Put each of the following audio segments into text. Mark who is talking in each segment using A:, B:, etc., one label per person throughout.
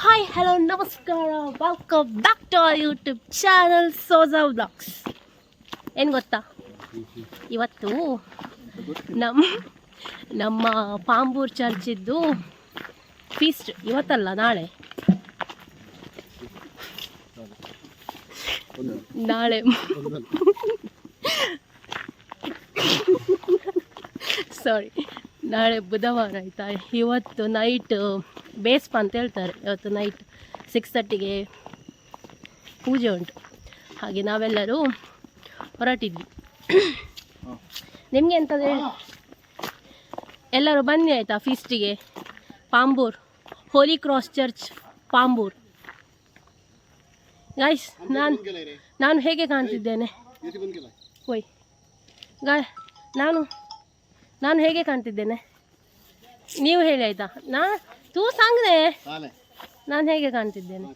A: Hi hello ನಮಸ್ಕಾರ, welcome back to our YouTube channel Soja vlogs. ಏನು ಗೊತ್ತಾ, ಇವತ್ತು ನಮ್ಮ ಪಾಂಬೂರ್ ಚರ್ಚಿದ್ದು ಫೀಸ್ಟ್. ಇವತ್ತಲ್ಲ, ನಾಳೆ ಸಾರಿ, ನಾಳೆ ಬುಧವಾರ ಆಯಿತಾ. ಇವತ್ತು ನೈಟ್ ಬೇಸ್ಪ ಅಂತ ಹೇಳ್ತಾರೆ. ಇವತ್ತು ನೈಟ್ 6:30ಗೆ ಪೂಜೆ ಉಂಟು. ಹಾಗೆ ನಾವೆಲ್ಲರೂ ಹೊರಟಿದ್ವಿ. ನಿಮಗೆ ಎಂಥದ್ದು ಹೇಳಿ, ಎಲ್ಲರೂ ಬನ್ನಿ ಆಯಿತಾ ಫೀಸ್ಟಿಗೆ. ಪಾಂಬೂರ್ ಹೋಲಿ ಕ್ರಾಸ್ ಚರ್ಚ್ ಪಾಂಬೂರ್. ಗಾಯ್ಸ್, ನಾನು ಹೇಗೆ ಕಾಣ್ತಿದ್ದೇನೆ ಓಯ್ ನಾನು ಹೇಗೆ ಕಾಣ್ತಿದ್ದೇನೆ ನೀವು ಹೇಳಿ ಆಯಿತಾ. ತೂ ಸಾಂಗ್ನೆ ನಾನು ಹೇಗೆ ಕಾಣ್ತಿದ್ದೇನೆ?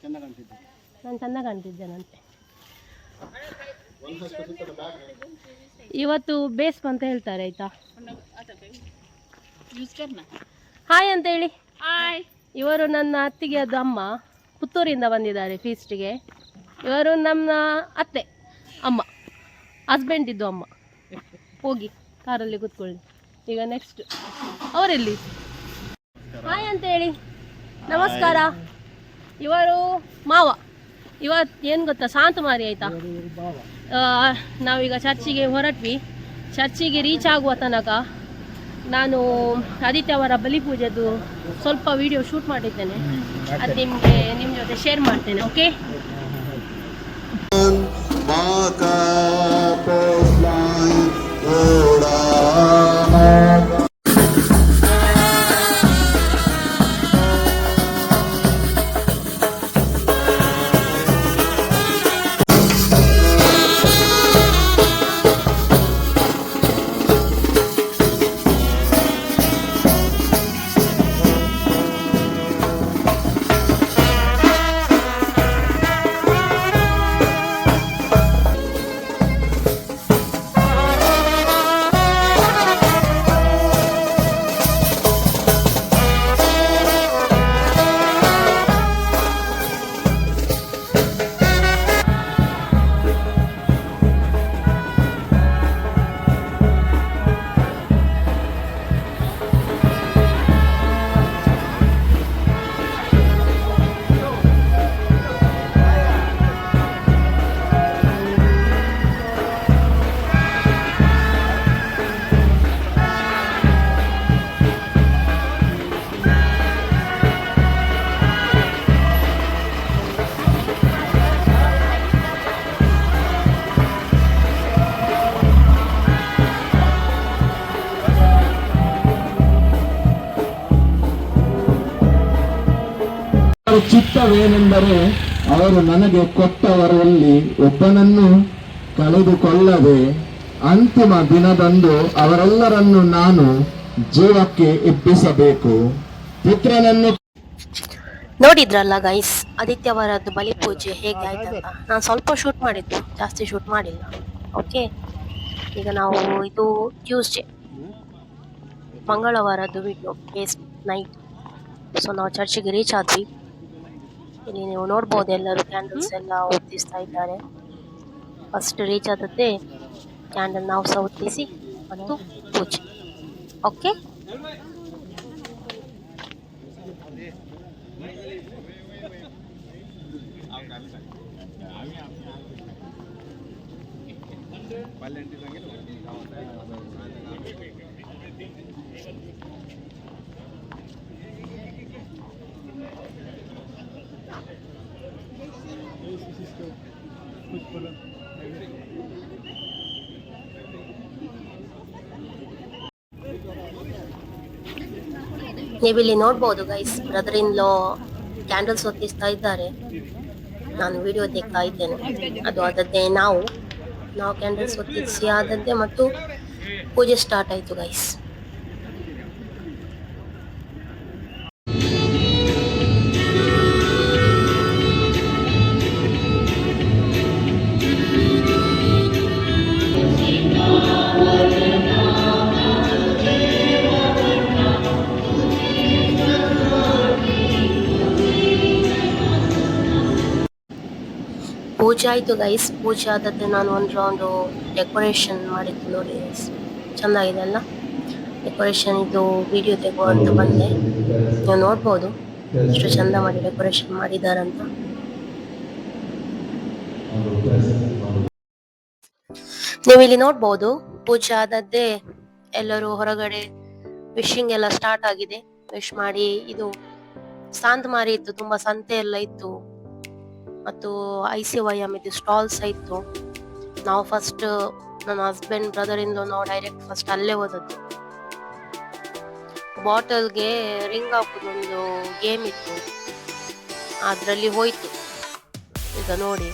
A: ನಾನು ಚೆಂದ ಕಾಣ್ತಿದ್ದೇನಂತೆ. ಇವತ್ತು ಬೇಸ್ಪ್ ಅಂತ ಹೇಳ್ತಾರೆ ಆಯಿತಾ. ಹಾಯ್ ಅಂತ ಹೇಳಿ. ಇವರು ನನ್ನ ಅತ್ತಿಗೆ ಅದು ಅಮ್ಮ, ಪುತ್ತೂರಿಂದ ಬಂದಿದ್ದಾರೆ ಫೀಸ್ಟಿಗೆ. ಇವರು ನಮ್ಮ ಅತ್ತೆ ಅಮ್ಮ, ಹಸ್ಬೆಂಡ್ ಇದ್ದು ಅಮ್ಮ. ಹೋಗಿ ಕಾರಲ್ಲಿ ಕೂತ್ಕೊಳ್ಳಿ. ಈಗ ನೆಕ್ಸ್ಟ್ ಅವರೆಲ್ಲಿ? ಹಾಯ್ ಅಂತ ಹೇಳಿ, ನಮಸ್ಕಾರ. ಇವರು ಮಾವ. ಇವತ್ತು ಏನು ಗೊತ್ತಾ, ಶಾಂತಮಾರಿ ಆಯಿತಾ. ನಾವೀಗ ಚರ್ಚಿಗೆ ಹೊರಟ್ವಿ. ಚರ್ಚಿಗೆ ರೀಚ್ ಆಗುವ ತನಕ ನಾನು ಆದಿತ್ಯ ಅವರ ಬಲಿಪೂಜೆದು ಸ್ವಲ್ಪ ವಿಡಿಯೋ ಶೂಟ್ ಮಾಡಿದ್ದೇನೆ. ಅದು ನಿಮ್ಮ ಜೊತೆ ಶೇರ್ ಮಾಡ್ತೇನೆ. ಓಕೆ.
B: ಚಿತ್ತವೇನೆಂದರೆ, ಅವರು ನನಗೆ ಕೊಟ್ಟವರಲ್ಲಿ ಒಬ್ಬನನ್ನು ಕಳೆದುಕೊಳ್ಳದೆ ಅಂತಿಮ ದಿನದಂದು ಅವರೆಲ್ಲರನ್ನು ನಾನು ಜೀವಕ್ಕೆ ಎಬ್ಬಿಸಬೇಕು. ಪುತ್ರನನ್ನು
A: ನೋಡಿದ್ರಲ್ಲ ಗೈಸ್, ಆದಿತ್ಯ ಅವರದ್ದು ಬಲಿಪೂಜೆ ಹೇಗೆ ಆಯ್ತಂತ. ನಾನು ಸ್ವಲ್ಪ ಶೂಟ್ ಮಾಡಿದ್ದು, ಜಾಸ್ತಿ ಶೂಟ್ ಮಾಡಿಲ್ಲ. ಓಕೆ, ಈಗ ನಾವು ಇದು ಟ್ಯೂಸ್ಡೇ ಮಂಗಳವಾರದ್ದು ವಿಡಿಯೋ ಬೇಸ್ ನೈಟ್. ಸೊ ನಾವು ಚರ್ಚಿಗೆ ರೀಚ್ ಆದ್ವಿ. ಇಲ್ಲಿ ನೀವು ನೋಡ್ಬೋದು, ಎಲ್ಲರೂ ಕ್ಯಾಂಡಲ್ಸ್ ಎಲ್ಲ ಹೊತ್ತಿಸ್ತಾ ಇದ್ದಾರೆ. ಫಸ್ಟ್ ರೀಚ್ ಆದದ್ದೇ ಕ್ಯಾಂಡಲ್ ನಾವು ಸಹ ಹೊತ್ತಿಸಿ ಮತ್ತು ಪೂಜೆ. ಓಕೆ. ನೀವಿಲ್ಲಿ ನೋಡ್ಬೋದು guys, brother in law candles ಹೊತ್ತಿಸ್ತಾ ಇದ್ದಾರೆ. ನಾನು ವಿಡಿಯೋ ತೆಗ್ತಾ ಇದ್ದೇನೆ. ಅದು ಆದದ್ದೇ ನಾವು ಕ್ಯಾಂಡಲ್ಸ್ ಹೊತ್ತಿಸಿ ಆದದ್ದೇ ಮತ್ತು ಪೂಜೆ ಸ್ಟಾರ್ಟ್ ಆಯಿತು ಗೈಸ್. ಪೂಜೆ ಆಯಿತು ಗೈಸ್. ಪೂಜೆ ಆದದ್ದೇ ನಾನು ಒಂದು ರೌಂಡು ಡೆಕೋರೇಷನ್ ಮಾಡಿದ್ದು ನೋಡಿ ಗೈಸ್. ಚೆನ್ನಾಗಿದೆ ಅಲ್ಲ ಡೆಕೋರೇಷನ್. ಇದು ವಿಡಿಯೋ ತೆಗೋ ಅಂತ ಬಂದೆ. ನೀವು ನೋಡ್ಬೋದು ಎಷ್ಟು ಚಂದ ಮಾಡಿ ಡೆಕೋರೇಷನ್ ಮಾಡಿದಾರಂತ. ನೀವು ಇಲ್ಲಿ ನೋಡ್ಬೋದು ಪೂಜೆ ಆದದ್ದೇ ಎಲ್ಲರೂ ಹೊರಗಡೆ ವಿಶಿಂಗ್ ಎಲ್ಲ ಸ್ಟಾರ್ಟ್ ಆಗಿದೆ. ವಿಶ್ ಮಾಡಿ ಇದು ಸಾಂತ್ ಮಾರಿ ಇತ್ತು, ತುಂಬಾ ಸಂತೆ ಎಲ್ಲ ಇತ್ತು ಮತ್ತು ICYM ಇದು ಸ್ಟಾಲ್ಸ್ ಇತ್ತು. ನಾವು ಫಸ್ಟ್ ನನ್ನ ಹಸ್ಬೆಂಡ್ ಬ್ರದರ್ ಇಂದ ನಾವು ಡೈರೆಕ್ಟ್ ಫಸ್ಟ್ ಅಲ್ಲೇ ಹೋದದ್ದು. ಬಾಟಲ್ಗೆ ರಿಂಗ್ ಹಾಕುದೊಂದು ಗೇಮ್ ಇತ್ತು, ಅದ್ರಲ್ಲಿ ಹೋಯ್ತು. ಈಗ ನೋಡಿ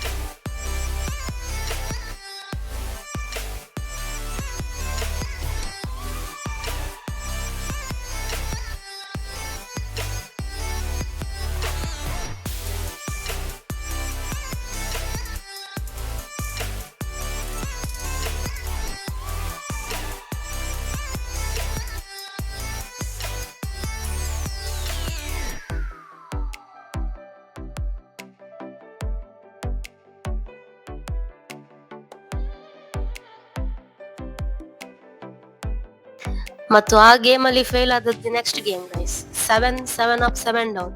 A: ಮತ್ತು ಆ ಗೇಮ್ ಅಲ್ಲಿ ಫೇಲ್ ಆದದ್ದು next game guys, 7 up 7 down.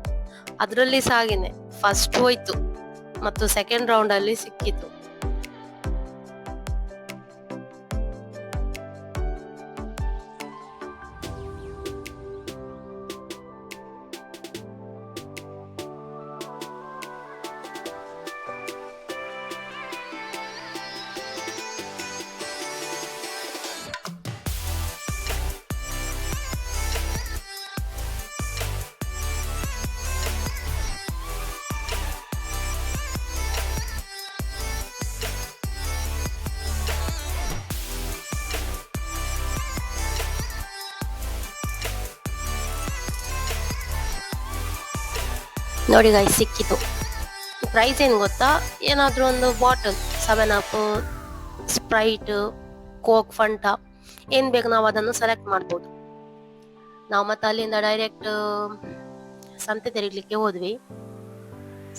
A: ಅದರಲ್ಲಿ ಸಾಗೇನೆ ಫಸ್ಟ್ ಹೋಯ್ತು ಮತ್ತು ಸೆಕೆಂಡ್ ರೌಂಡ್ ಅಲ್ಲಿ ಸಿಕ್ಕಿತ್ತು. ನೋಡಿ ಗಾಯ್ಸ್ ಸಿಕ್ಕಿತು. ಪ್ರೈಸ್ ಏನು ಗೊತ್ತಾ, ಏನಾದರೂ ಒಂದು bottle 7 up, Sprite, coke, Panta ಏನು ಬೇಕು ನಾವು ಅದನ್ನು ಸೆಲೆಕ್ಟ್ ಮಾಡ್ಬೋದು. ನಾವು ಮತ್ತೆ ಅಲ್ಲಿಂದ ಡೈರೆಕ್ಟ್ ಸಂತೆ ತಿರುಗಲಿಕ್ಕೆ ಹೋದ್ವಿ.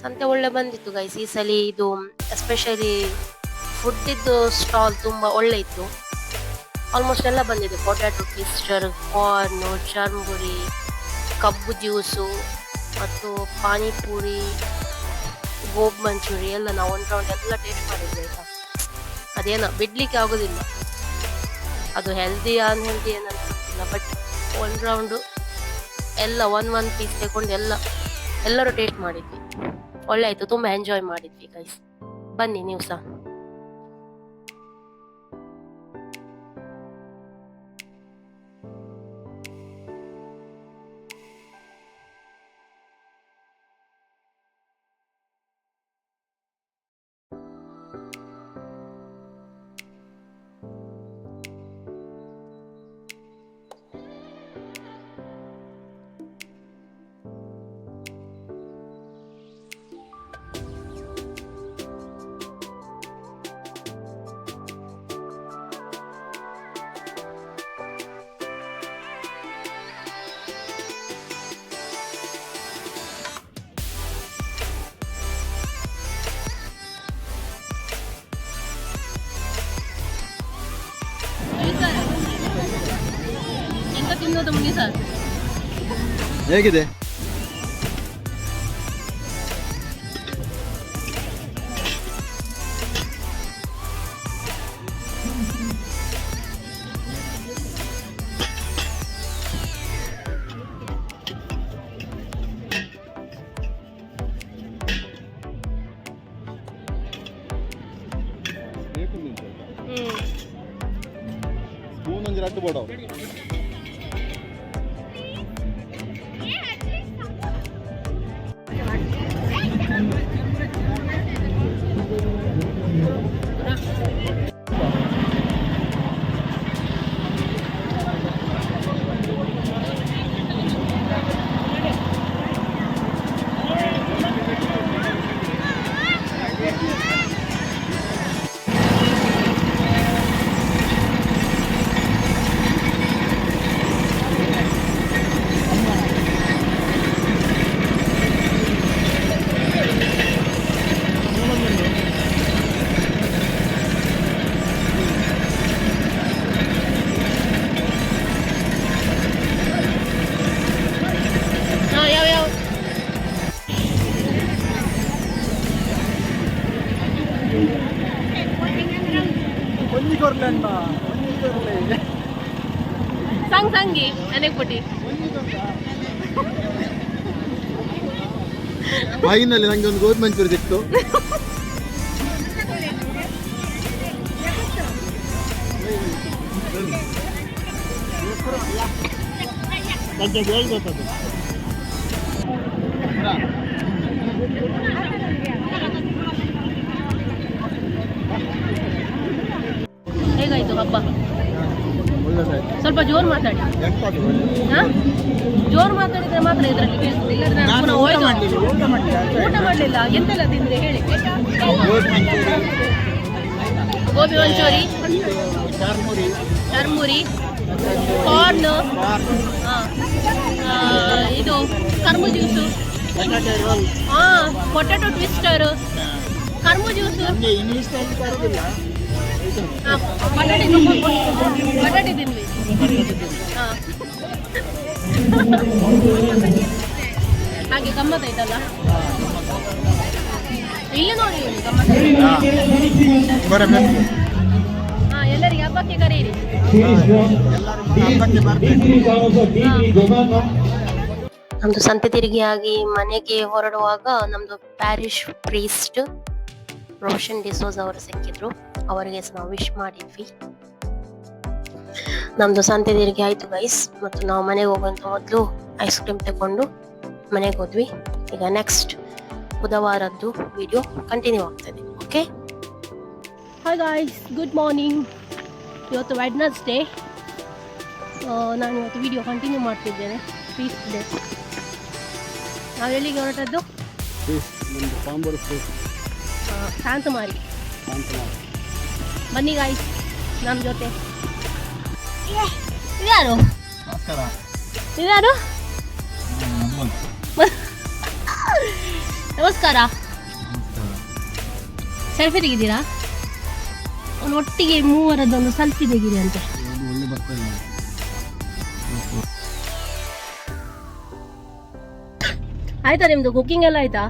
A: ಸಂತೆ ಒಳ್ಳೆ ಬಂದಿತ್ತು ಗೈಸ್ ಈ ಸಲ. ಇದು ಎಸ್ಪೆಷಲಿ ಫುಡ್ ಇದ್ದು ಸ್ಟಾಲ್ ತುಂಬಾ ಒಳ್ಳೆ ಇತ್ತು. ಆಲ್ಮೋಸ್ಟ್ ಎಲ್ಲ ಬಂದಿದೆ. ಪೊಟ್ಯಾಟೊ ಮಿಕ್ಸ್ಚರ್, ಕಾರ್ನು, ಚರ್ಮುರಿ, ಕಬ್ಬು ಜ್ಯೂಸು ಮತ್ತು ಪಾನಿಪೂರಿ, ಗೋಬ್ ಮಂಚೂರಿ ಎಲ್ಲ ನಾವು ಒಂದು ರೌಂಡ್ ಎಲ್ಲ ಟೇಸ್ಟ್ ಮಾಡಿದ್ವಿ ಆಯ್ತಾ. ಅದೇನೋ ಬಿಡ್ಲಿಕ್ಕೆ ಆಗೋದಿಲ್ಲ, ಅದು ಹೆಲ್ದಿ ಅನ್ಹೆಲ್ದಿ ಏನಂತ ಗೊತ್ತಿಲ್ಲ. ಬಟ್ ಒಂದು ರೌಂಡು ಎಲ್ಲ ಒನ್ ಪೀಸ್ ತಗೊಂಡು ಎಲ್ಲರೂ ಟೇಸ್ಟ್ ಮಾಡಿದ್ವಿ. ಒಳ್ಳೆ ಆಯ್ತು, ತುಂಬಾ ಎಂಜಾಯ್ ಮಾಡಿದ್ವಿ ಗೈಸ್. ಬನ್ನಿ ನೀವು ಸಹ. ಎಂತ ತಿನ್ನೋದು ಮುಗಿ ಸರ್
C: ಹೇಗಿದೆ? ಸ್ಪೂನ್ ಒಂಜಿ ರಟ್ಟು ಬೋಡೋ.
A: सांग सांगी अनेक पटी
C: ಫೈನಲಿ ನಂಗೆ ಒಂದು ಗೋಬಿ ಮಂಚೂರಿ ಸಿಕ್ತು.
A: ಹೇಗಾಯ್ತು ಹಬ್ಬ?
C: ಒಳ್ಳೆದಾಯ್ತು.
A: ಸ್ವಲ್ಪ ಜೋರು ಮಾತಾಡಿ. ಹಾ? ಜೋರು ಮಾತಾಡಿದ್ರೆ ಮಾತ್ರ ಇದರಲ್ಲಿ ಇಲ್ಲದ್ರೆ ನಾನು ಪುನಃ ಹೋಯ್ತು. ಊಟ ಮಾಡಲಿಲ್ಲ. ಎಂತೆಲ್ಲ ತಿಂದ್ರೆ ಹೇಳಿ. ಗೋಬಿ ಮಂಚೂರಿ, ಚರ್ಮುರಿ, ಕಾರ್ನ್, ಇದು ಕರ್ಮು ಜ್ಯೂಸು, ಪೊಟ್ಯಾಟೊ ಟ್ವಿಸ್ಟರ್, ಕರ್ಮು ಜ್ಯೂಸು, ಬಟಾಟೆ ತಿನ್ವಿ. ಹಾಗೆ ಗಮ್ಮತ್ತಾಯ್ತಲ್ಲ. ಇಲ್ಲಿ ನೋಡಿ ಗಮ್ಮತ್ತ. ಎಲ್ಲರಿಗೆ ಹಬ್ಬಕ್ಕೆ ಕರೀರಿ. ನಮ್ದು ಸಂತೆ ತಿರುಗಿ ಆಗಿ ಮನೆಗೆ ಹೊರಡುವಾಗ ನಮ್ದು ಪ್ಯಾರಿಶ್ ಪ್ರೀಸ್ಟ್ ರೋಷನ್ ಡಿಸೋಸ್ ಅವರು ಸಿಕ್ಕಿದ್ರು. ಅವರಿಗೆ ನಾವು ವಿಶ್ ಮಾಡಿದ್ವಿ. ನಮ್ದು ಸಂತೆ ತಿರುಗಿ ಆಯ್ತು ಗೈಸ್. ಮತ್ತು ನಾವು ಮನೆಗೆ ಹೋಗುವಂತ ಮೊದಲು ಐಸ್ ಕ್ರೀಮ್ ತಗೊಂಡು ಮನೆಗೆ ಹೋದ್ವಿ. ಈಗ ನೆಕ್ಸ್ಟ್ ಬುಧವಾರದ್ದು ವಿಡಿಯೋ ಕಂಟಿನ್ಯೂ ಆಗ್ತದೆ. Okay, hi guys, good morning. ಇವತ್ತು ವೆಡ್ನಸ್ಡೇ. ನಾನು ಇವತ್ತು ವಿಡಿಯೋ ಕಂಟಿನ್ಯೂ ಮಾಡ್ತಿದ್ದೇನೆ. Feast day. ನಾವು ಎಲ್ಲಿಗೆ ಹೊರಟದ್ದು? ಶಾಂತಮಾರಿ. ಬನ್ನಿ ಗಾಯ್ಸ್ ನಮ್ಮ ಜೊತೆ. ಇದ್ಯಾರು? ಇದ್ಯಾರು? ನಮಸ್ಕಾರ. ಸೆಲ್ಫಿ ತೆಗಿದ್ದೀರಾ? ಒಂದು ಒಟ್ಟಿಗೆ ಮೂವರದೊಂದು ಸೆಲ್ಫಿ ತೆಗೀರಿ ಅಂತೆ. ಆಯ್ತಾ ನಿಮ್ದು ಕುಕಿಂಗ್ ಎಲ್ಲ ಆಯ್ತಾ?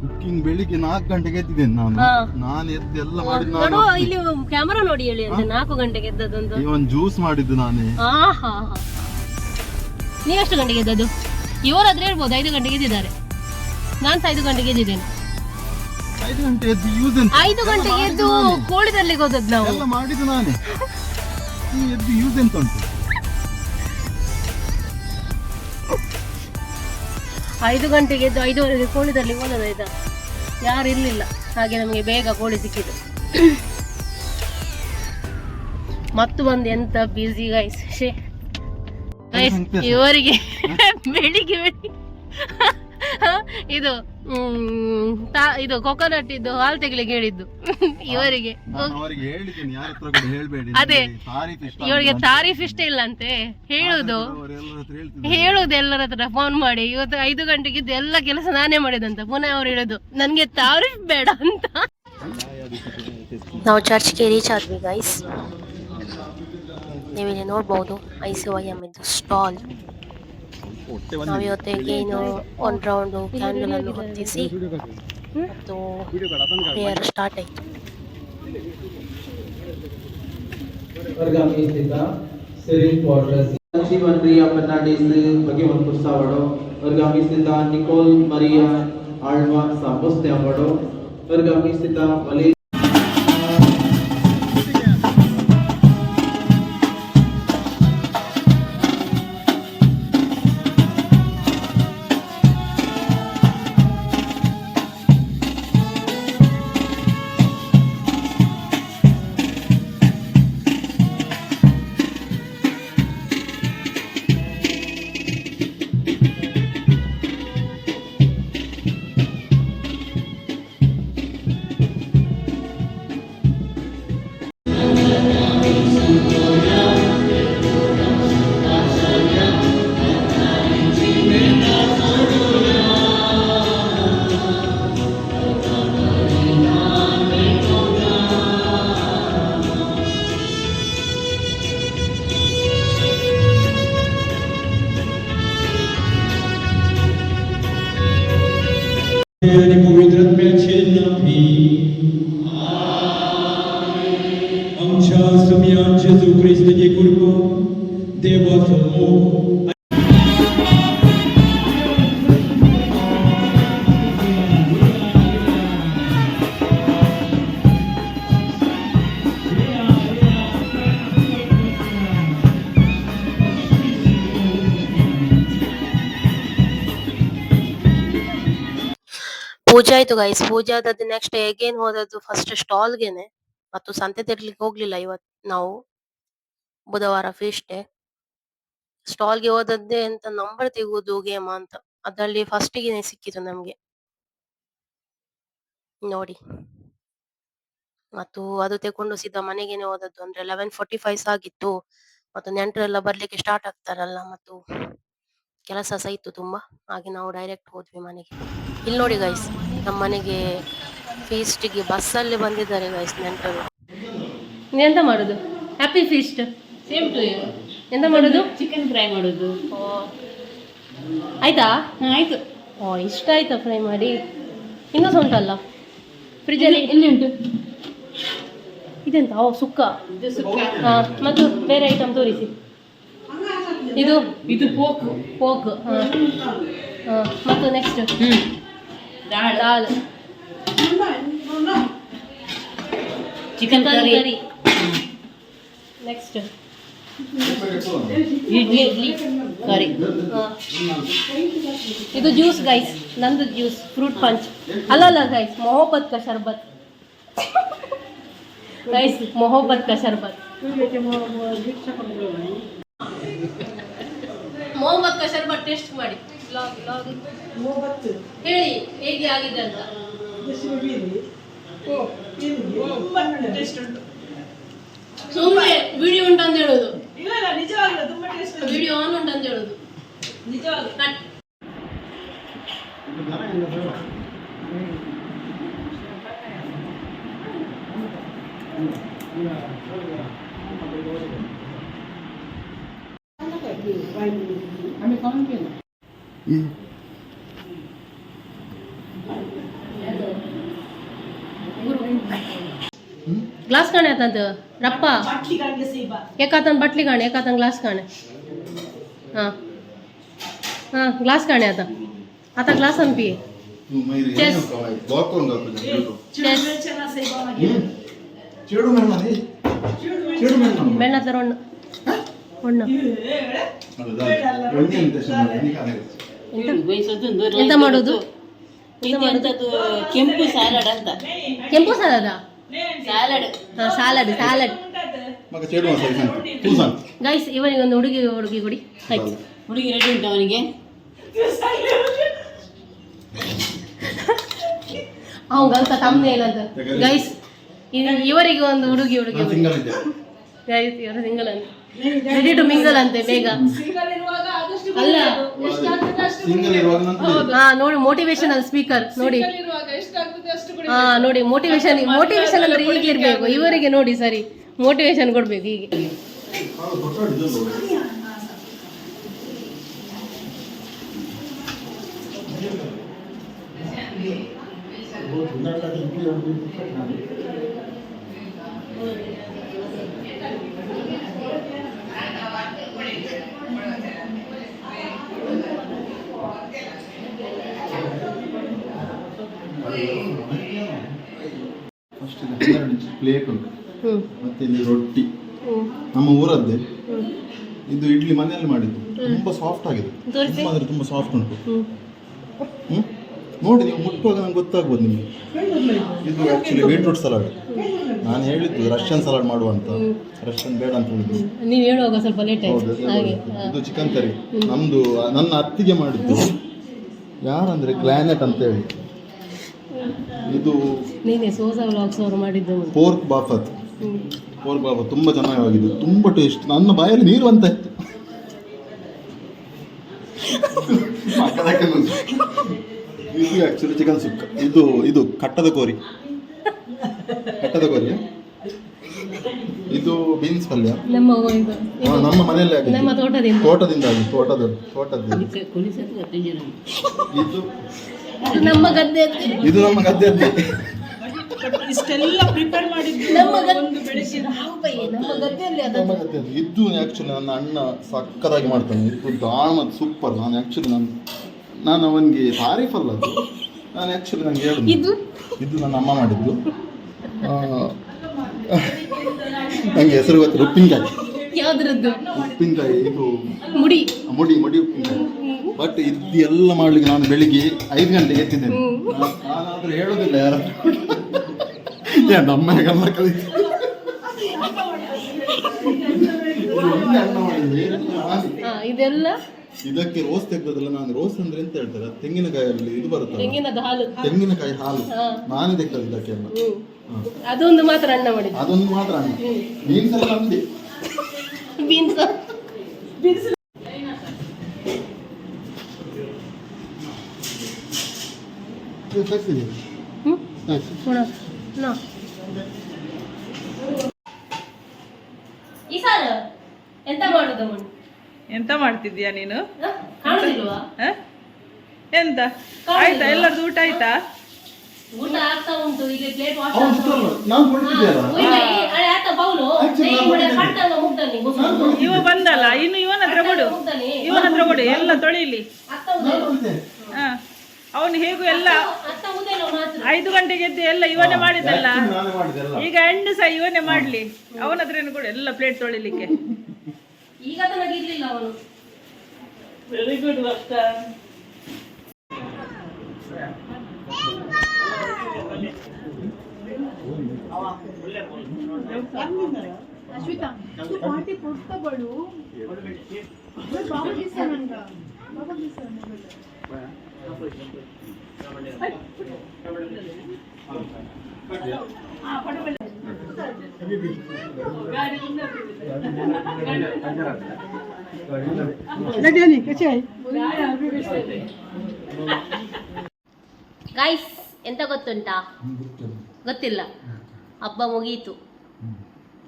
C: ಕುಕ್ಕಿಂಗ್ ಬೆಳಿಗ್ಗೆ 4 ಗಂಟೆಗೆ ಎದ್ದಿದ್ದೇನೆ ನಾನು. ನಾನು ಎದ್ದು ಎಲ್ಲ ಮಾಡಿದ್ದು ನಾನು.
A: ನೋಡು ಇಲ್ಲಿ ಕ್ಯಾಮರಾ ನೋಡಿ ಹೇಳಿ ಅಂತ. 4 ಗಂಟೆಗೆ ಎದ್ದದಂತ.
C: ಇವನ್ ಜ್ಯೂಸ್ ಮಾಡಿದ್ದು ನಾನೇ.
A: ನೀವೆಷ್ಟು ಗಂಟೆಗೆ ಎದ್ದದ್ದು? ಇವರಾದ್ರೆ ಹೇಳ್ಬೋದು 5 ಗಂಟೆಗೆ ಎದ್ದಿದ್ದಾರೆ. ನಾನು 5 ಗಂಟೆಗೆ ಎದ್ದಿದ್ದೇನೆ.
C: 5 ಗಂಟೆ ಎದ್ದು ಯೂಸ್ ಎಂತ?
A: 5 ಗಂಟೆಗೆ ಎದ್ದು ಕೋಳಿದಲ್ಲಿಗೆ ಹೋದದ್ದು ನಾವು.
C: ಎಲ್ಲ ಮಾಡಿದ್ದು ನಾನೇ. ನೀ ಎದ್ದು ಯೂಸ್ ಎಂತ ಉಂಟು?
A: 5 ಗಂಟೆಗೆ ಎದ್ದು 5:30 ಕೋಳಿದಲ್ಲಿ ಹೋದದಾಯ್ತಾ? ಯಾರು ಇರ್ಲಿಲ್ಲ, ಹಾಗೆ ನಮಗೆ ಬೇಗ ಕೋಳಿ ಸಿಕ್ಕಿತು. ಮತ್ತು ಬಂದು ಎಂತ ಬಿಸಿ ಗೈಸ್. ಇವರಿಗೆ ಬೆಳಿಗ್ಗೆ ಇದು ಇದು ಕೊಕೊನಟ್ ಇದ್ದು ಹಾಲು ತೆಗಿಲಿಕ್ಕೆ ಹೇಳಿದ್ದು ಇವರಿಗೆ. ಅದೇ ಇವರಿಗೆ ತಾರೀಫ್ ಇಷ್ಟ ಇಲ್ಲ ಅಂತೆ. ಹೇಳುದು ಎಲ್ಲರ ಹತ್ರ ಫೋನ್ ಮಾಡಿ. ಇವತ್ತು 5 ಗಂಟೆಗೆ ಇದ್ದು ಎಲ್ಲ ಕೆಲಸ ನಾನೇ ಮಾಡಿದಂತ. ಪುನಃ ಅವ್ರು ಹೇಳುದು ನನ್ಗೆ ತಾರೀಫ್ ಬೇಡ ಅಂತ. ನಾವು ಚರ್ಚ್ಗೆ ರೀಚ್ ಆದ್ವಿ ಗೈಸ್. ನೀವಿಲ್ಲಿ ನೋಡ್ಬೋದು ICYM ಇದ್ದು ಸ್ಟಾಲ್. ನಾವಿವತ್ತಿಗೆ ಇನ್ನು 1 ರೌಂಡ್ ಕ್ಯಾಂಡಲ್ ಅನ್ನು ಹೊತ್ತಿಸಿ ಮತ್ತು ಪ್ರೇಯರ್ ಸ್ಟಾರ್ಟ್ ಆಯಿತು.
D: ನಿಕೋಲ್ ಮರಿಯಾ ಆಳ್ವಾ ಸಾಂಬೋಸ್ತೆ ಅಂಬಡೋ ವರ್ಗಾಮಿಸಿದ ವಲಿ पवित्र में छिन्न भी हम
E: 그리스도의 그리고 대보소
A: ಪೂಜೆ ಆಯ್ತು ಗೈಸ್. ಪೂಜೆ ಆದದ್ದು ನೆಕ್ಸ್ಟ್ ಹೇಗೇನ್ ಹೋದದ್ದು ಫಸ್ಟ್ ಸ್ಟಾಲ್ಗೆನೆ, ಮತ್ತು ಸಂತೆ ತೆರ್ಲಿಕ್ಕೆ ಹೋಗ್ಲಿಲ್ಲ ಇವತ್ತು ನಾವು, ಬುಧವಾರ ಫೀಸ್ಟ್ ಡೇ. ಸ್ಟಾಲ್ಗೆ ಹೋದದ್ದೇ ಅಂತ ನಂಬರ್ ತೆಗುವುದು ಗೇಮ್ ಅಂತ, ಅದ್ರಲ್ಲಿ ಫಸ್ಟಿಗೆ ಸಿಕ್ಕಿತು ನಮ್ಗೆ ನೋಡಿ. ಮತ್ತು ಅದು ತೆಕೊಂಡು ಸೀದಾ ಮನೆಗೇನೆ ಹೋದದ್ದು. ಅಂದ್ರೆ 11:45 ಆಗಿತ್ತು, ಮತ್ತು ನೆಂಟರೆಲ್ಲ ಬರ್ಲಿಕ್ಕೆ ಸ್ಟಾರ್ಟ್ ಆಗ್ತಾರಲ್ಲ, ಮತ್ತು ಕೆಲಸ ಸಹ ಇತ್ತು ತುಂಬಾ, ಹಾಗೆ ನಾವು ಡೈರೆಕ್ಟ್ ಹೋದ್ವಿ ಮನೆಗೆ. ಇಲ್ಲಿ ನೋಡಿ ಗೈಸ್, ನಮ್ಮ ಮನೆಗೆ ಫೀಸ್ಟಿಗೆ ಬಸ್ಸಲ್ಲಿ ಬಂದಿದ್ದಾರೆ ಗೈಸ್ ನೆಂಟರು. ಎಂತ ಮಾಡುದು? Happy feast. Same to you. ಎಂತ ಮಾಡುದು? ಚಿಕನ್ ಫ್ರೈ ಮಾಡುದು. ಆಯ್ತಾ? ಆಯ್ತು. ಇಷ್ಟ ಆಯ್ತಾ ಫ್ರೈ ಮಾಡಿ? ಇನ್ನೂ ಸಹ ಉಂಟಲ್ಲ ಫ್ರಿಜ್ಜಲ್ಲಿ? ಎಲ್ಲಿ ಉಂಟು? ಇದೆಂತ? ಸುಕ್ಕ. ಮತ್ತು ಬೇರೆ ಐಟಮ್ ತೋರಿಸಿ. ಇದು ಪೋಕ್. ಮತ್ತು ನೆಕ್ಸ್ಟ್ ದಾಲ್, ಚಿಕನ್ ಕರಿ. ನೆಕ್ಸ್ಟ್ ಇಡ್ಲಿ ಕರಿ. ಇದು ಜ್ಯೂಸ್ ಗೈಸ್, ನಂದು ಜ್ಯೂಸ್, ಫ್ರೂಟ್ ಪಂಚ್. ಅಲ್ಲ ಗೈಸ್, ಮೊಹಬ್ಬತ್ ಕಾ ಶರ್ಬತ್ ಗೈಸ್, ಮೊಹಬ್ಬತ್ ಕಾ ಶರ್ಬತ್. ಮೊಹಮ್ಮದ್ ಕಾ ಶರ್ಬತ್ ಟೇಸ್ಟ್ ಮಾಡಿ ಹೇಳಿ ಹೇಗೆ ಆಗಿದೆ ಅಂತ. ಸುಮ್ಮನೆ ವಿಡಿಯೋ ಉಂಟು ಅಂತ ಹೇಳೋದು, ವಿಡಿಯೋ ಆನ್ ಉಂಟು ಅಂತ ಹೇಳೋದು. ग्लास काणे आता रप्पा एक हातान बाटली काणे, एक हातान ग्लास काणे. हां हां, ग्लास काणे आता. आता ग्लासान पिये. चेस ಬೆಣ್ಣತ್ರ ಒಣ್ಣ ಎಂತ ಮಾಡೋದು? ಕೆಂಪು ಸಲಾಡ್ ಅಂತ. ಕೆಂಪು ಸಲಾಡಾ? Salad guys. ಇವನಿಗೆ ಒಂದು ಹುಡುಗಿ ಕೊಡಿ. ಆಯ್ತು, ಹುಡುಗಿ ರೆಡಿ ಉಂಟು ಅವನಿಗೆ. ಅವಂಗಂತ ತಮ್ಮನೇ ಏನಂತ ಗೈಸ್. ಇವರಿಗೆ ಒಂದು ಹುಡುಗಿ ಗೈಸ್, ಇವರು ಸಿಂಗಲ್ ಅಂತ, ರೆಡಿ ಟು ಮಿಂಗಲ್ ಅಂತೆ ಬೇಗ. ಅಲ್ಲ ಹಾ, ನೋಡಿ ಮೋಟಿವೇಶನಲ್ ಸ್ಪೀಕರ್ ನೋಡಿ. ಹಾ ನೋಡಿ, ಮೋಟಿವೇಶನ್ ಅಂದ್ರೆ ಹೀಗೆ ಇರ್ಬೇಕು. ಇವರಿಗೆ ನೋಡಿ ಸರಿ ಮೋಟಿವೇಶನ್ ಕೊಡ್ಬೇಕು ಹೀಗೆ.
C: ಪ್ಲೇಟ್ ಉಂಟು, ಮತ್ತೆ ಇಲ್ಲಿ ರೊಟ್ಟಿ ನಮ್ಮ ಊರದ್ದೇ. ಇದು ಇಡ್ಲಿ ಮನೆಯಲ್ಲಿ ಮಾಡಿದ್ದು, ತುಂಬಾ ಸಾಫ್ಟ್ ಆಗಿದೆ. ತುಂಬಾ ಸಾಫ್ಟ್ ಉಂಟು. ನೋಡಿ, ನೀವು ಮುಟ್ಟುವಾಗ ನಂಗೆ ಗೊತ್ತಾಗ್ಬೋದು ನಿಮಗೆ. ಇದು ಆಕ್ಚುಲಿ ಬೀಟ್ರೂಟ್ ಸಲಾಡ್. ನಾನು ಹೇಳಿದ್ದು ರಷ್ಯನ್ ಸಲಾಡ್ ಮಾಡುವಂತ, ರಷ್ಯನ್ ಬೇಡ ಅಂತ ಹೇಳಿದ್ದು.
A: ನೀವು ಹೇಳುವಾಗ ಸ್ವಲ್ಪ ಲೇಟ್ ಆಯ್ತು.
C: ಇದು ಚಿಕನ್ ಕರಿ ನಮ್ದು, ನನ್ನ ಅತ್ತಿಗೆ ಮಾಡಿದ್ದು. ಯಾರಂದ್ರೆ ಗ್ಲಾನೆಟ್ ಅಂತ ಹೇಳಿ. ಇದು
A: ನೀನೆ ಸೋಸಾ ವ್ಲಾಗ್ಸ್ ಅವರು ಮಾಡಿದ್ದು.
C: ಪೋರ್ಕ್ ಬಾಫತ್ ತುಂಬ ಚೆನ್ನಾಗಿದೆ, ತುಂಬ ಟೇಸ್ಟ್. ನನ್ನ ಬಾಯಲ್ಲಿ ನೀರು ಅಂತ ಇತ್ತು. ಇದು ಆಕ್ಚುಲಿ ಚಿಕನ್ ಸುಕ್ಕ. ಇದು ಕಟ್ಟದ ಕೋರಿ. ಇದು ಬೀನ್ಸ್ ಪಲ್ಯ. ನಮ್ಮ ಮನೆಯಲ್ಲೇ ಆಗಿದೆ, ತೋಟದಿಂದ ಆಗಿದೆ. ಇದು ನಮ್ಮ ಗದ್ದೆ.
E: ಇಷ್ಟೆಲ್ಲ ಪ್ರಿಪೇರ್ ಮಾಡಿದ್ದು
A: ನಮ್ಮ
E: ಒಂದು ಬೆಳಿಗ್ಗೆ
A: ನಮ್ಮ ಗದ್ದೆಯಲ್ಲಿ ಅದು
C: ಇದು ಆ್ಯಕ್ಚುಲಿ ನನ್ನ ಅಣ್ಣ ಸಕ್ಕತ್ತಾಗಿ ಮಾಡ್ತಾನೆ. ಇದು ದಾಲ್ ಮತ್ತು ಸೂಪರ್. ನಾನು ಆ್ಯಕ್ಚುಲಿ ನಾನು ಅವನಿಗೆ ತಾರೀಫ್ ಅಲ್ಲ ಅದು, ನಾನು ಆ್ಯಕ್ಚುಲಿ ನಂಗೆ ಹೇಳುದು ಇದು ನನ್ನ ಅಮ್ಮ ಮಾಡಿದ್ದು. ನನಗೆ ಹೆಸರು ಗೊತ್ತಿಲ್ಲ, ಉಪ್ಪಿನಕಾಯಿ.
A: ಯಾವ್ದ್ರದ್ದು?
C: ಉಪ್ಪಿನಕಾಯಿ ಇದು
A: ಮುಡಿ
C: ಮುಡಿ ಉಪ್ಪಿನಕಾಯಿ. ಬಟ್ ಇದು ಎಲ್ಲ ಮಾಡ್ಲಿಕ್ಕೆ ನಾನು ಬೆಳಿಗ್ಗೆ 5 ಗಂಟೆಗೆ ಎತ್ತಿದ್ದೇನೆ. ನಾನಾದ್ರೂ ಹೇಳೋದಿಲ್ಲ ಯಾರ ನಮ್ಮೆಲ್ಲ ಕಲಿತು
A: ಇದೆಲ್ಲ
C: ಇದಕ್ಕೆ ರೋಸ್ ತೆಗ್ದದಲ್ಲ. ನಾನು ರೋಸ್ ಅಂದ್ರೆ ಎಂತ ಹೇಳ್ತಾರೆ, ತೆಂಗಿನಕಾಯಲ್ಲಿ ಇದು ಬರುತ್ತೆ, ತೆಂಗಿನಕಾಯಿ ಹಾಲು. ನಾನೇ ತೆಗ್ದದ್ದು ಇದಕ್ಕೆಲ್ಲ.
A: ಅದೊಂದು ಮಾತ್ರ ಅಣ್ಣ ಮಾಡಿದ್ದು.
C: ಅದೊಂದು ಮಾತ್ರ ಅಣ್ಣ. ಬೀನ್ಸ್ ಎಲ್ಲ ನಮ್ದೆ.
A: ಬೀನ್ಸ್ ಈ ಸಾಲ ಎಂತ ಮಾಡುದು?
E: ಎಂತ ಮಾಡ್ತಿದ್ಯಾ ನೀನು?
A: ಕಾಣುದಿಲ್ವಾ?
E: ಎಂತ ಆಯ್ತಾ? ಎಲ್ಲರದ್ದು ಊಟ ಆಯ್ತಾ?
A: ಊಟ ಆಗ್ತಾ ಉಂಟು. ಈಗ ಪ್ಲೇಟ್ ವಾಶ್
C: ನಾನು ಕೊಡ್ತಿದ್ದೀಯಲ್ಲ.
E: ಇವ ಬಂದಲ್ಲ, ಇನ್ನು ಇವನ ಹತ್ರ ಕೊಡು, ಎಲ್ಲ ತೊಳಿಲಿ. ಅವನು ಹೇಗೂ ಎಲ್ಲ 5 ಗಂಟೆಗೆ ಎದ್ದು ಎಲ್ಲ ಇವನೇ ಮಾಡಿದ್ದಲ್ಲ. ಈಗ ಹೆಣ್ಣು ಸಹ ಇವನೇ ಮಾಡ್ಲಿ. ಅವನ ಹತ್ರ ಕೊಡು ಎಲ್ಲ ಪ್ಲೇಟ್ ತೊಳಿಲಿಕ್ಕೆ.
A: ಈಗ ತನಗಿರ್ಲಿಲ್ಲ ಅವನು.
E: ವೆರಿ ಗುಡ್ ವರ್ಷ.
F: ಅಶ್ವಿತಾ तू पार्टी ಕೊಡ್ತಾ ಬಡು ಬಾಬಾಜಿ ಸರ್ ಅಂತ ಬಾಬಾಜಿ ಸರ್ ನಡಿಯಲಿ ಕಚೆ
A: ಗೈಸ್ ಎಂತ ಗೊತ್ತುಂಟಾ? ಗೊತ್ತಿಲ್ಲ. ಹಬ್ಬ ಮುಗೀತು,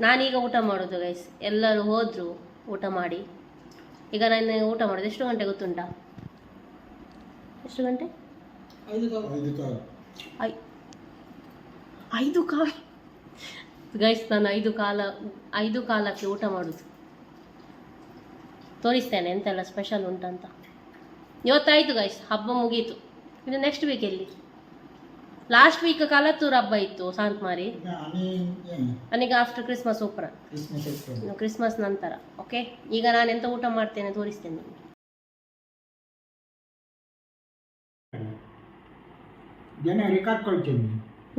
A: ನಾನೀಗ ಊಟ ಮಾಡೋದು ಗೈಸ್. ಎಲ್ಲರೂ ಹೋದ್ರು ಊಟ ಮಾಡಿ. ಈಗ ನಾನು ಊಟ ಮಾಡೋದು ಎಷ್ಟು ಗಂಟೆ ಗೊತ್ತುಂಟಾ? ಎಷ್ಟು ಗಂಟೆ? 5 ಕಾಲ ಗೈಸ್. ನಾನು 5 ಕಾಲಕ್ಕೆ ಊಟ ಮಾಡೋದು. ತೋರಿಸ್ತೇನೆ ಎಂತೆಲ್ಲ ಸ್ಪೆಷಲ್ ಉಂಟಂತ. ಇವತ್ತಾಯಿತು ಗೈಸ್, ಹಬ್ಬ ಮುಗೀತು. ಇದು ನೆಕ್ಸ್ಟ್ ವೀಕ್ ಎಲ್ಲಿ? ಲಾಸ್ಟ್ ವೀಕ್ ಕಾಲತ್ತೂರು ಹಬ್ಬ ಇತ್ತು ಸಾಂತ್ಮಾರಿ. ನನಗೆ ಆಫ್ಟರ್ ಕ್ರಿಸ್ಮಸ್ ಓಪನ್, ಕ್ರಿಸ್ಮಸ್ ನಂತರ. ಓಕೆ, ಈಗ ನಾನು ಎಂತ ಊಟ ಮಾಡ್ತೇನೆ ತೋರಿಸ್ತೇನೆ ನಿಮಗೆ.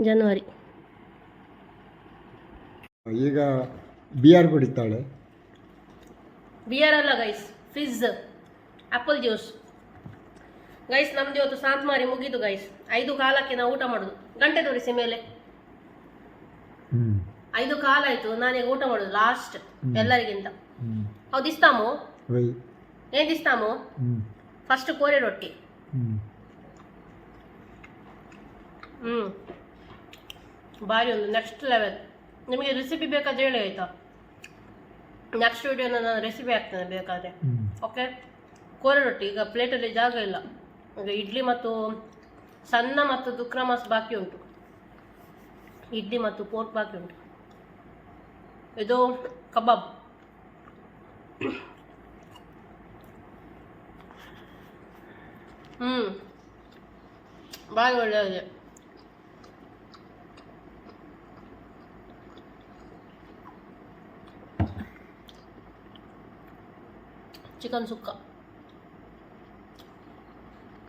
A: ಜನವರಿ.
B: ಈಗ ಬಿಯರ್ ಕುಡಿತಾಳೆ.
A: ಬಿಯರ್ ಅಲ್ಲ guys, Fitz, apple juice. Guys ನಮ್ದು ಇವತ್ತು ಸಾಂತ್ಮಾರಿ ಮುಗೀತು ಗೈಸ್. 5 ಕಾಲಕ್ಕೆ ನಾವು ಊಟ ಮಾಡೋದು. ಗಂಟೆ ತೋರಿಸಿ ಮೇಲೆ. 5 ಕಾಲ ಆಯ್ತು, ನಾನೀಗ ಊಟ ಮಾಡೋದು ಲಾಸ್ಟ್ ಎಲ್ಲರಿಗಿಂತ. ಹೌದು ಇಸ್ತಾಮು? ಏನ್ ಇಸ್ತಾಮು? ಫಸ್ಟ್ ಕೋರೆ ರೊಟ್ಟಿ. ಬಾರಿ ಒಂದು ನೆಕ್ಸ್ಟ್ ಲೆವೆಲ್. ನಿಮಗೆ ರೆಸಿಪಿ ಬೇಕಾದ್ರೆ ಹೇಳಿ ಆಯ್ತಾ? ನೆಕ್ಸ್ಟ್ ವಿಡಿಯೋನ ನಾನು ರೆಸಿಪಿ ಹಾಕ್ತೇನೆ ಬೇಕಾದರೆ. ಓಕೆ, ಕೋರೆ ರೊಟ್ಟಿ. ಈಗ ಪ್ಲೇಟಲ್ಲಿ ಜಾಗ ಇಲ್ಲ. ಈಗ ಇಡ್ಲಿ ಮತ್ತು ಸಣ್ಣ ಮತ್ತು ದುಕ್ರಮಸ್ ಬಾಕಿ ಉಂಟು. ಇಡ್ಲಿ ಮತ್ತು ಪೋರ್ಕ್ ಬಾಕಿ ಉಂಟು. ಇದು ಕಬಾಬ್. ಭಾರಿ ಒಳ್ಳೆಯದಿದೆ. ಚಿಕನ್ ಸುಕ್ಕ.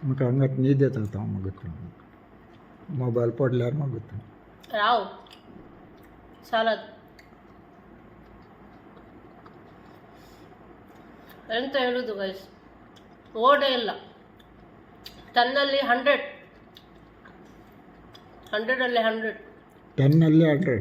B: म्हाका हांगात न्हीद येता आतां मागता मोबायल पडल्यार मागता
A: राव ಸಾಲದ್ ಎಂತ ಹೇಳುದು ಗೈಸ್, ಓಡೇ ಇಲ್ಲ. ಟನ್ನಲ್ಲಿ 100, 100 100,
B: 10 100,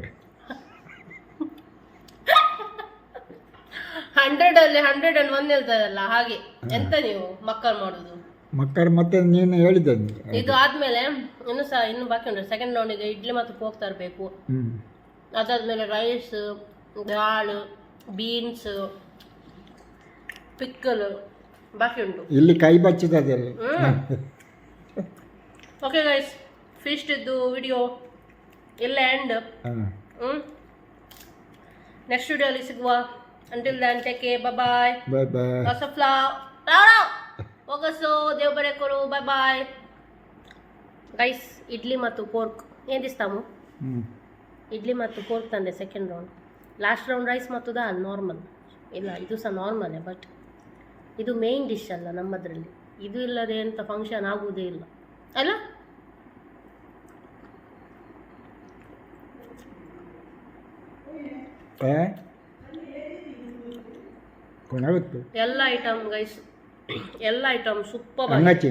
A: 100 101 ಹೇಳ್ತಾರಲ್ಲ ಹಾಗೆ. ಎಂತ ನೀವು ಮಕ್ಕಳು ಮಾಡುದು?
B: ಮಕ್ಕಳು ಮತ್ತೆ ನೀನು ಹೇಳಿದ್ದೆ.
A: ಇದು ಆದ್ಮೇಲೆ ಇನ್ನು ಬಾಕಿ ಉಂಟು. ಸೆಕೆಂಡ್ ರೌಂಡಿಗೆ ಇಡ್ಲಿ ಮತ್ತು ಪೋಕ್ ತರಬೇಕು. ಅದಾದ್ಮೇಲೆ ರೈಸ್, ದಾಲ್, ಬೀನ್ಸ್, ಪಿಕ್ಕಲ್ ಬಾಕಿ ಉಂಟು.
B: ಇಲ್ಲಿ ಕೈ ಬಚ್ಚಿದೆಲ್ಲ.
A: ಓಕೆ ಗೈಸ್, ಫಿಸ್ಟ್ ಇದ್ದು ವಿಡಿಯೋ ಇಲ್ಲ ಎಂಡ್.
B: ಹಾಂ
A: ನೆಕ್ಸ್ಟ್ ವಿಡಿಯೋಲಿ ಸಿಗುವ. ಅಂಟಿಲ್ ದನ್ ಟೇಕ್ ಕೇರ್, ಬಾಯ್.
B: ಬಾಯ್ ಬಾಯ್.
A: ಹೊಸ ಹೋಗಸು ದೇವ್ ಬರೆ ಕೊಡು. Bye guys. ಇಡ್ಲಿ ಮತ್ತು ಪೋರ್ಕ್ ಏನು ದಿಸ್ತಾಮು? ಇಡ್ಲಿ ಮತ್ತು ಪೋರ್ಕ್ ತಂದೆ second round. Last round rice ಮತ್ತು ದಾಲ್ ನಾರ್ಮಲ್. ಇಲ್ಲ ಇದು ಸಹ ನಾರ್ಮಲೇ, ಬಟ್ ಇದು ಮೇಯ್ನ್ ಡಿಶ್ ಅಲ್ಲ ನಮ್ಮದ್ರಲ್ಲಿ. ಇದು ಇಲ್ಲದೆ ಎಂಥ ಫಂಕ್ಷನ್ ಆಗುವುದೇ ಇಲ್ಲ ಅಲ್ಲ.
B: ಕೊನಾಗುತ್ತೆ
A: ಎಲ್ಲ ಐಟಮ್ ಗೈಸ್, ಎಲ್ಲ ಐಟಮ್ ಸೂಪರ್.
B: ಹಂಗಾಚಿ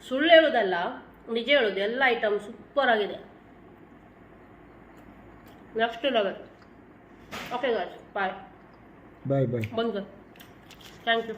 A: ಸುಳ್ಳು ಹೇಳೋದಲ್ಲ, ನಿಜ ಹೇಳೋದು. ಎಲ್ಲ ಐಟಮ್ ಸೂಪರ್ ಆಗಿದೆ. Next level. ಓಕೆ ಗಾಯ್ಸ್, ಬಾಯ್.
B: ಬಾಯ್ ಬಾಯ್.
A: ಬಂದು ಥ್ಯಾಂಕ್ ಯು.